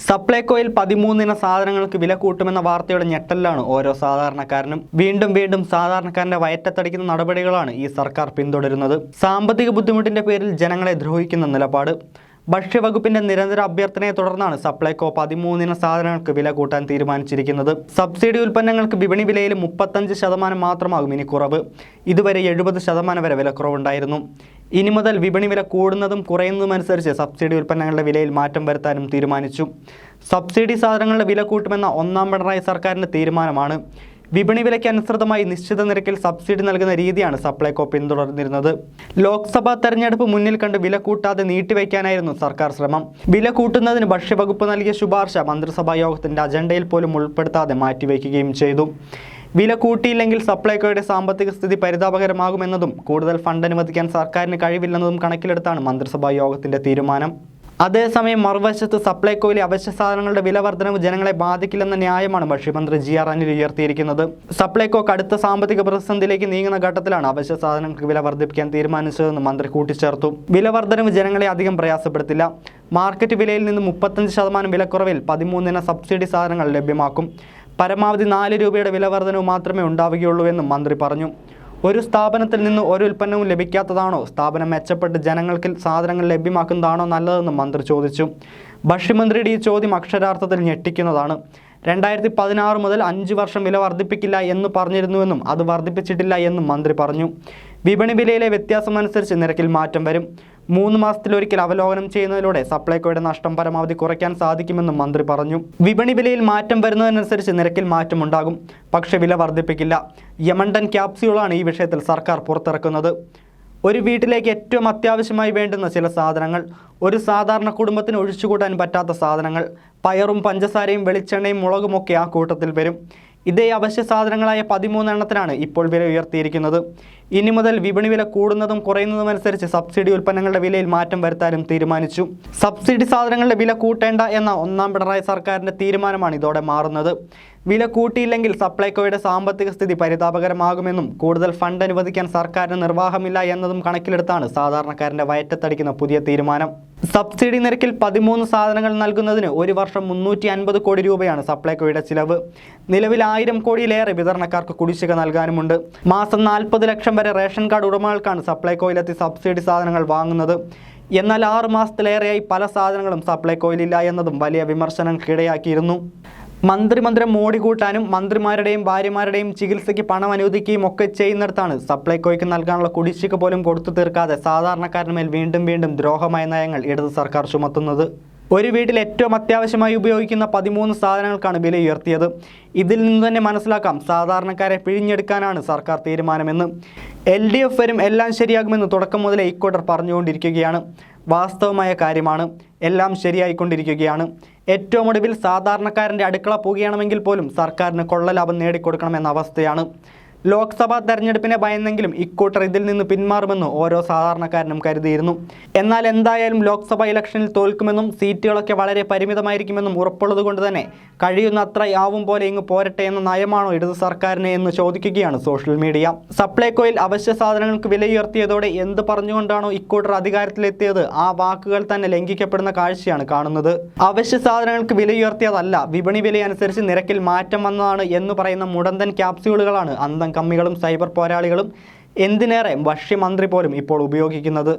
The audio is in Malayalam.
സപ്ലൈകോയിൽ 13 ഇന സാധനങ്ങൾക്ക് വില കൂട്ടുമെന്ന വാർത്തയുടെ ഞെട്ടലാണ് ഓരോ സാധാരണക്കാരനും. വീണ്ടും സാധാരണക്കാരന്റെ വയറ്റത്തടിക്കുന്ന നടപടികളാണ് ഈ സർക്കാർ പിന്തുടരുന്നത്. സാമ്പത്തിക ബുദ്ധിമുട്ടിന്റെ പേരിൽ ജനങ്ങളെ ദ്രോഹിക്കുന്ന നിലപാട്. ഭക്ഷ്യവകുപ്പിന്റെ നിരന്തര അഭ്യർത്ഥനയെ തുടർന്നാണ് സപ്ലൈകോ 13 ഇന സാധനങ്ങൾക്ക് വില കൂട്ടാൻ തീരുമാനിച്ചിരിക്കുന്നത്. സബ്സിഡി ഉൽപ്പന്നങ്ങൾക്ക് വിപണി വിലയിൽ 35% മാത്രമാകും ഇനി കുറവ്. ഇതുവരെ 70% വരെ വിലക്കുറവുണ്ടായിരുന്നു. ഇനി മുതൽ വിപണി വില കൂടുന്നതും കുറയുന്നതുമനുസരിച്ച് സബ്സിഡി ഉൽപ്പന്നങ്ങളുടെ വിലയിൽ മാറ്റം വരുത്താനും തീരുമാനിച്ചു. സബ്സിഡി സാധനങ്ങളുടെ വില കൂട്ടുമെന്ന ഒന്നാം പിണറായി സർക്കാരിൻ്റെ തീരുമാനമാണ്. വിപണി വിലയ്ക്ക് അനുസൃതമായി നിശ്ചിത നിരക്കിൽ സബ്സിഡി നൽകുന്ന രീതിയാണ് സപ്ലൈകോ പിന്തുടർന്നിരുന്നത്. ലോക്സഭാ തെരഞ്ഞെടുപ്പ് മുന്നിൽ കണ്ട് വില കൂട്ടാതെ നീട്ടിവെക്കാനായിരുന്നു സർക്കാർ ശ്രമം. വില കൂട്ടുന്നതിന് ഭക്ഷ്യവകുപ്പ് നൽകിയ ശുപാർശ മന്ത്രിസഭാ യോഗത്തിന്റെ അജണ്ടയിൽ പോലും ഉൾപ്പെടുത്താതെ മാറ്റിവെക്കുകയും ചെയ്തു. വില കൂട്ടിയില്ലെങ്കിൽ സപ്ലൈകോയുടെ സാമ്പത്തിക സ്ഥിതി പരിതാപകരമാകുമെന്നതും കൂടുതൽ ഫണ്ട് അനുവദിക്കാൻ സർക്കാരിന് കഴിവില്ലെന്നതും കണക്കിലെടുത്താണ് മന്ത്രിസഭാ യോഗത്തിന്റെ തീരുമാനം. അതേസമയം മറുവശത്ത് സപ്ലൈകോയിലെ അവശ്യ സാധനങ്ങളുടെ വില വർധനവ് ജനങ്ങളെ ബാധിക്കില്ലെന്ന ന്യായമാണ് ഭക്ഷ്യമന്ത്രി GR അനിൽ ഉയർത്തിയിരിക്കുന്നത്. സപ്ലൈകോ കടുത്ത സാമ്പത്തിക പ്രതിസന്ധിയിലേക്ക് നീങ്ങുന്ന ഘട്ടത്തിലാണ് അവശ്യ സാധനങ്ങൾക്ക് വില വർദ്ധിപ്പിക്കാൻ തീരുമാനിച്ചതെന്ന് മന്ത്രി കൂട്ടിച്ചേർത്തു. വില വർധനവ് ജനങ്ങളെ അധികം പ്രയാസപ്പെടുത്തില്ല. മാർക്കറ്റ് വിലയിൽ നിന്ന് 35% വിലക്കുറവിൽ 13 ഇന സബ്സിഡി സാധനങ്ങൾ ലഭ്യമാക്കും. പരമാവധി 4 രൂപയുടെ വില വർധനവ് മാത്രമേ ഉണ്ടാവുകയുള്ളൂ എന്നും മന്ത്രി പറഞ്ഞു. ഒരു സ്ഥാപനത്തിൽ നിന്ന് ഒരു ഉൽപ്പന്നവും ലഭിക്കാത്തതാണോ സ്ഥാപനം മെച്ചപ്പെട്ട് ജനങ്ങൾക്ക് സാധനങ്ങൾ ലഭ്യമാക്കുന്നതാണോ നല്ലതെന്നും മന്ത്രി ചോദിച്ചു. ഭക്ഷ്യമന്ത്രിയുടെ ഈ ചോദ്യം അക്ഷരാർത്ഥത്തിൽ ഞെട്ടിക്കുന്നതാണ്. 2016 മുതൽ 5 വർഷം വില വർദ്ധിപ്പിക്കില്ല എന്ന് പറഞ്ഞിരുന്നുവെന്നും അത് വർദ്ധിപ്പിച്ചിട്ടില്ല എന്നും മന്ത്രി പറഞ്ഞു. വിപണി വിലയിലെ വ്യത്യാസമനുസരിച്ച് നിരക്കിൽ മാറ്റം വരും. 3 മാസത്തിലൊരിക്കൽ അവലോകനം ചെയ്യുന്നതിലൂടെ സപ്ലൈകോയുടെ നഷ്ടം പരമാവധി കുറയ്ക്കാൻ സാധിക്കുമെന്നും മന്ത്രി പറഞ്ഞു. വിപണി വിലയിൽ മാറ്റം വരുന്നതിനനുസരിച്ച് നിരക്കിൽ മാറ്റമുണ്ടാകും, പക്ഷേ വില വർദ്ധിപ്പിക്കില്ല. യമണ്ടൻ ക്യാപ്സ്യൂളാണ് ഈ വിഷയത്തിൽ സർക്കാർ പുറത്തിറക്കുന്നത്. ഒരു വീട്ടിലേക്ക് ഏറ്റവും അത്യാവശ്യമായി വേണ്ടുന്ന ചില സാധനങ്ങൾ, ഒരു സാധാരണ കുടുംബത്തിന് ഒഴിച്ചുകൂട്ടാൻ പറ്റാത്ത സാധനങ്ങൾ, പയറും പഞ്ചസാരയും വെളിച്ചെണ്ണയും മുളകുമൊക്കെ ആ കൂട്ടത്തിൽ വരും. ഇതേ അവശ്യ സാധനങ്ങളായ 13 എണ്ണത്തിനാണ് ഇപ്പോൾ വില ഉയർത്തിയിരിക്കുന്നത്. ഇനി മുതൽ വിപണി വില കൂടുന്നതും കുറയുന്നതുമനുസരിച്ച് സബ്സിഡി ഉൽപ്പന്നങ്ങളുടെ വിലയിൽ മാറ്റം വരുത്താനും തീരുമാനിച്ചു. സബ്സിഡി സാധനങ്ങളുടെ വില കൂട്ടേണ്ട എന്ന ഒന്നാം പിണറായി സർക്കാരിൻ്റെ തീരുമാനമാണ് ഇതോടെ മാറുന്നത്. വില കൂട്ടിയില്ലെങ്കിൽ സപ്ലൈകോയുടെ സാമ്പത്തിക സ്ഥിതി പരിതാപകരമാകുമെന്നും കൂടുതൽ ഫണ്ട് അനുവദിക്കാൻ സർക്കാരിന് നിർവാഹമില്ല എന്നതും കണക്കിലെടുത്താണ് സാധാരണക്കാരൻ്റെ വയറ്റത്തടിക്കുന്ന പുതിയ തീരുമാനം. സബ്സിഡി നിരക്കിൽ 13 സാധനങ്ങൾ നൽകുന്നതിന് ഒരു വർഷം 350 കോടി രൂപയാണ് സപ്ലൈകോയുടെ ചിലവ്. നിലവിൽ 1000 കോടിയിലേറെ വിതരണക്കാർക്ക് കുടിശ്ശിക നൽകാനുമുണ്ട്. മാസം 40 ലക്ഷം വരെ റേഷൻ കാർഡ് ഉടമകൾക്കാണ് സപ്ലൈകോയിലെത്തി സബ്സിഡി സാധനങ്ങൾ വാങ്ങുന്നത്. എന്നാൽ 6 മാസത്തിലേറെയായി പല സാധനങ്ങളും സപ്ലൈകോയിലില്ല എന്നതും വലിയ വിമർശനങ്ങൾക്കിടയാക്കിയിരുന്നു. മന്ത്രിമന്ദിരം മോടി കൂട്ടാനും മന്ത്രിമാരുടെയും ഭാര്യമാരുടെയും ചികിത്സയ്ക്ക് പണം അനുവദിക്കുകയും ഒക്കെ ചെയ്യുന്നിടത്താണ് സപ്ലൈകോയ്ക്ക് നൽകാനുള്ള കുടിശ്ശിക പോലും കൊടുത്തു തീർക്കാതെ സാധാരണക്കാരന് മേൽ വീണ്ടും ദ്രോഹമായ നയങ്ങൾ ഇടത് സർക്കാർ ചുമത്തുന്നത്. ഒരു വീട്ടിൽ ഏറ്റവും അത്യാവശ്യമായി ഉപയോഗിക്കുന്ന 13 സാധനങ്ങൾക്കാണ് വില ഉയർത്തിയത്. ഇതിൽ നിന്ന് തന്നെ മനസ്സിലാക്കാം സാധാരണക്കാരെ പിഴിഞ്ഞെടുക്കാനാണ് സർക്കാർ തീരുമാനമെന്ന്. LDF വരും എല്ലാം ശരിയാകുമെന്ന് തുടക്കം മുതലേ ഇക്കൂട്ടർ പറഞ്ഞുകൊണ്ടിരിക്കുകയാണ്. വാസ്തവമായ കാര്യമാണ്, എല്ലാം ശരിയായിക്കൊണ്ടിരിക്കുകയാണ്. ഏറ്റവും ഒടുവിൽ സാധാരണക്കാരൻ്റെ അടുക്കള പോകുകയാണെങ്കിൽ പോലും സർക്കാരിന് കൊള്ളലാഭം നേടിക്കൊടുക്കണമെന്ന അവസ്ഥയാണ്. ലോക്സഭാ തെരഞ്ഞെടുപ്പിനെ ഭയന്നെങ്കിലും ഇക്കൂട്ടർ ഇതിൽ നിന്ന് പിന്മാറുമെന്ന് ഓരോ സാധാരണക്കാരനും കരുതിയിരുന്നു. എന്നാൽ എന്തായാലും ലോക്സഭാ ഇലക്ഷനിൽ തോൽക്കുമെന്നും സീറ്റുകളൊക്കെ വളരെ പരിമിതമായിരിക്കുമെന്നും ഉറപ്പുള്ളത് കൊണ്ട് തന്നെ കഴിയുന്നത്ര ആവും പോലെ ഇങ്ങ് പോരട്ടെ എന്ന നയമാണോ ഇടത് സർക്കാരിന് എന്ന് ചോദിക്കുകയാണ് സോഷ്യൽ മീഡിയ. സപ്ലൈകോയിൽ അവശ്യ സാധനങ്ങൾക്ക് വില ഉയർത്തിയതോടെ എന്ത് പറഞ്ഞുകൊണ്ടാണോ ഇക്കൂട്ടർ അധികാരത്തിലെത്തിയത് ആ വാക്കുകൾ തന്നെ ലംഘിക്കപ്പെടുന്ന കാഴ്ചയാണ് കാണുന്നത്. അവശ്യ സാധനങ്ങൾക്ക് വില ഉയർത്തിയതല്ല, വിപണി വിലയനുസരിച്ച് നിരക്കിൽ മാറ്റം വന്നതാണ് എന്ന് പറയുന്ന മുടന്തൻ ക്യാപ്സ്യൂളുകളാണ് അന്തം കമ്മികളും സൈബർ പോരാളികളും എന്തിനേറെ ഭക്ഷ്യമന്ത്രി പോലും ഇപ്പോൾ ഉപയോഗിക്കുന്നത്.